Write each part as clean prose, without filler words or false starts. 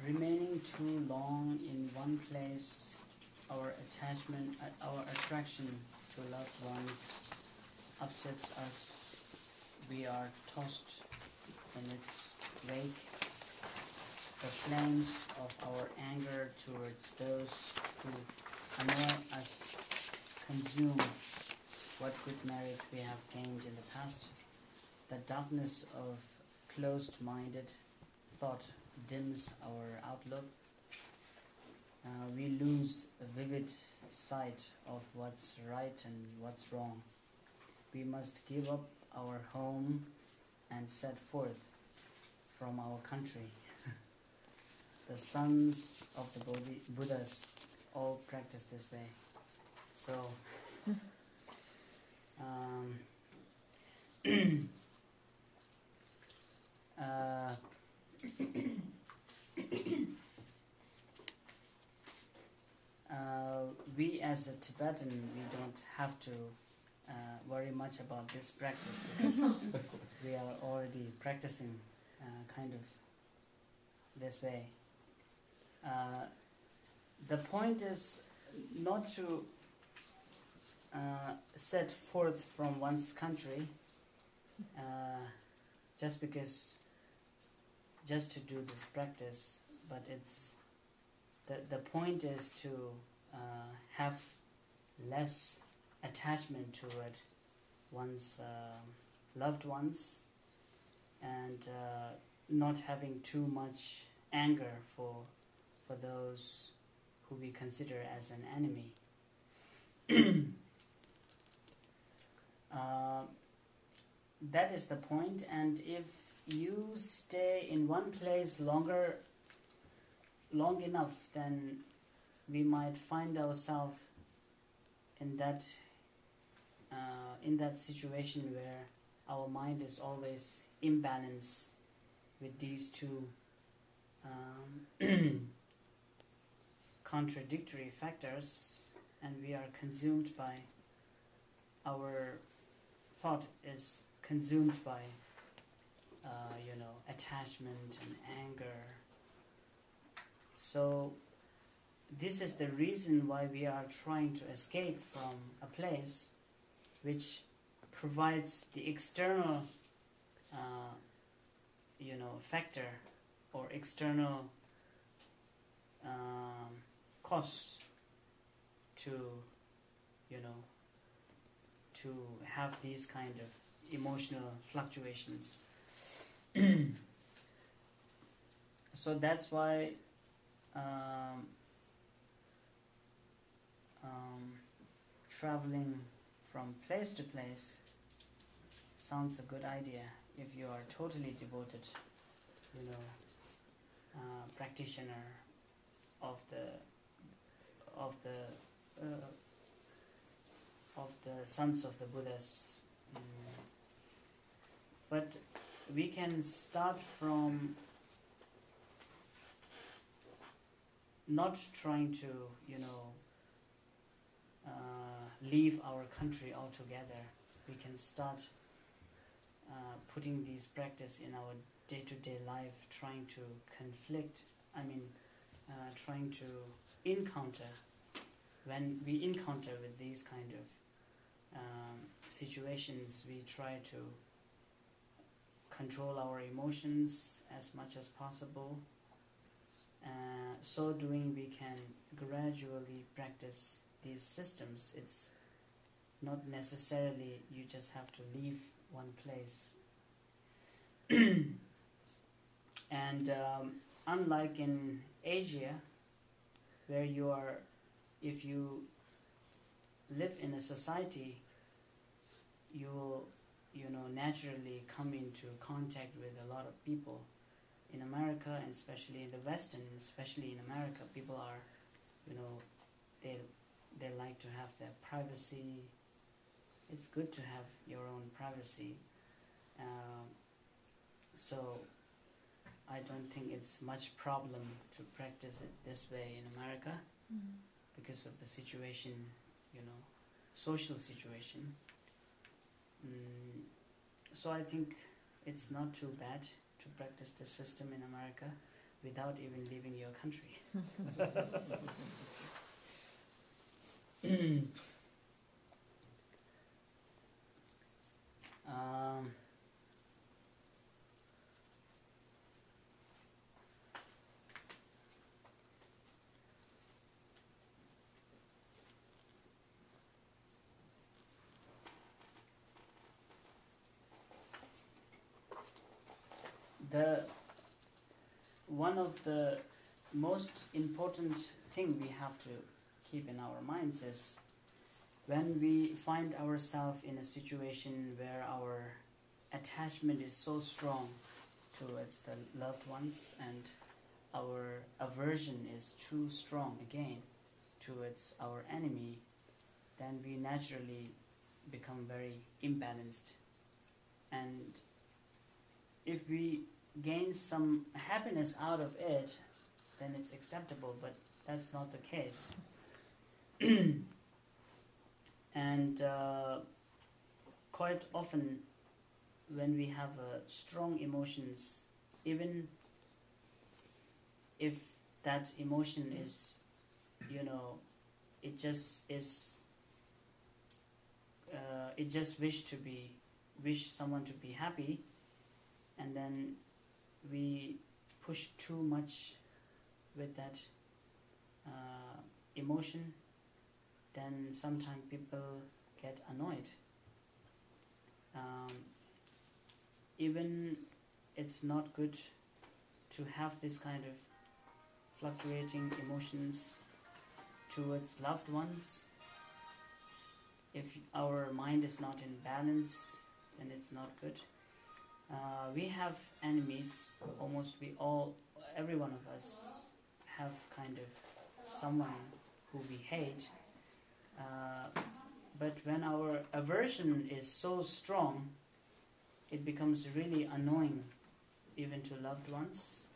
remaining too long in one place, our attraction to loved ones upsets us. We are tossed in its wake. The flames of our anger towards those who annoy us consume what good merit we have gained in the past. The darkness of closed-minded thought dims our outlook. We lose a vivid sight of what's right and what's wrong. We must give up our home and set forth from our country. The sons of the Buddhas all practice this way. So, we as a Tibetan, we don't have to worry much about this practice because we are already practicing kind of this way. The point is not to set forth from one's country just to do this practice, but it's the point is to have less attachment toward one's loved ones and not having too much anger for those who we consider as an enemy. That is the point, and if you stay in one place long enough, then we might find ourselves in that situation where our mind is always imbalanced with these two contradictory factors, and we are consumed by our thought is consumed by attachment and anger. So this is the reason why we are trying to escape from a place which provides the external factor or external costs to have these kind of emotional fluctuations. So that's why traveling from place to place sounds a good idea if you are totally devoted, practitioner of the sons of the Buddhas. But we can start from not trying to, leave our country altogether. We can start putting these practice in our day-to-day life, trying to trying to encounter. When we encounter with these kind of situations, we try to control our emotions as much as possible. So doing, we can gradually practice these systems. It's not necessarily you just have to leave one place. And unlike in Asia, where if you live in a society, you will naturally come into contact with a lot of people. In America, and especially in the West, and especially in America, people are, they like to have their privacy. It's good to have your own privacy. So I don't think it's much problem to practice it this way in America because of the situation, social situation. So I think it's not too bad to practice this system in America. without even leaving your country. um, the one of the most important thing we have to keep in our minds is when we find ourselves in a situation where our attachment is so strong towards the loved ones and our aversion is too strong again towards our enemy, then we naturally become very imbalanced. And if we gain some happiness out of it, then it's acceptable, but that's not the case. And quite often when we have strong emotions, even if that emotion is, it just is, it just wish someone to be happy, and then we push too much with that emotion, then sometimes people get annoyed. Even it's not good to have this kind of fluctuating emotions towards loved ones. If our mind is not in balance, then it's not good. We have enemies. Almost every one of us have kind of someone who we hate. But when our aversion is so strong, it becomes really annoying even to loved ones.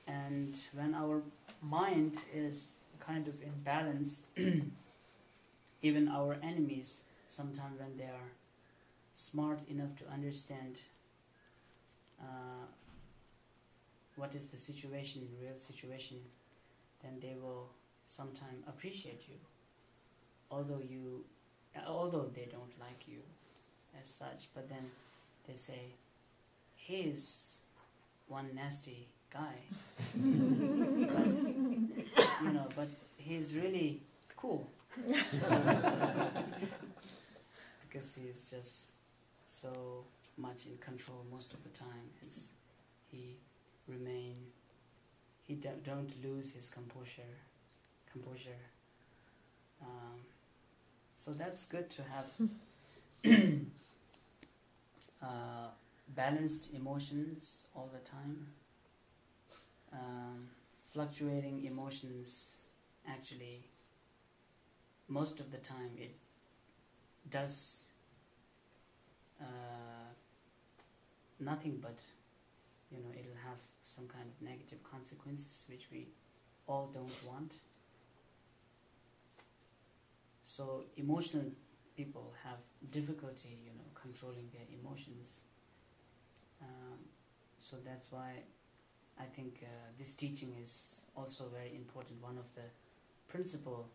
And when our mind is kind of in balance, even our enemies, sometimes when they are smart enough to understand what is the situation, real situation, then they will sometimes appreciate you, although they don't like you as such. But then they say, he's one nasty guy, but he's really cool because he's just so much in control most of the time. He don't lose his composure. So that's good to have balanced emotions all the time. Fluctuating emotions, actually, most of the time it does nothing but, it'll have some kind of negative consequences which we all don't want. So emotional people have difficulty, controlling their emotions. So that's why I think this teaching is also very important. One of the principle,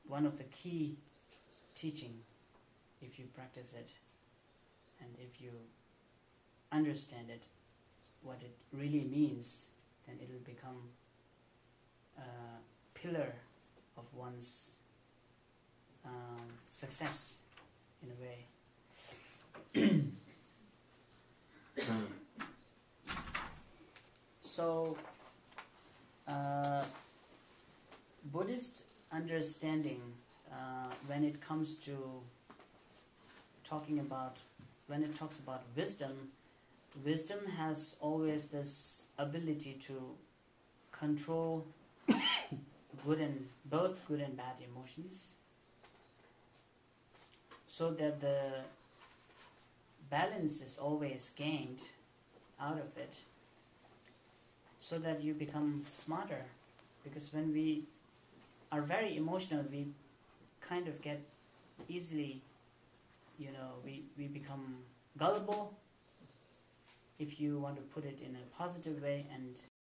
one of the key teaching, if you practice it and if you understand it, what it really means, then it'll become a pillar of one's success in a way. So Buddhist understanding, when it comes to when it talks about wisdom has always this ability to control both good and bad emotions, so that the balance is always gained out of it, so that you become smarter. Because when we are very emotional, we kind of get easily, we become gullible, if you want to put it in a positive way and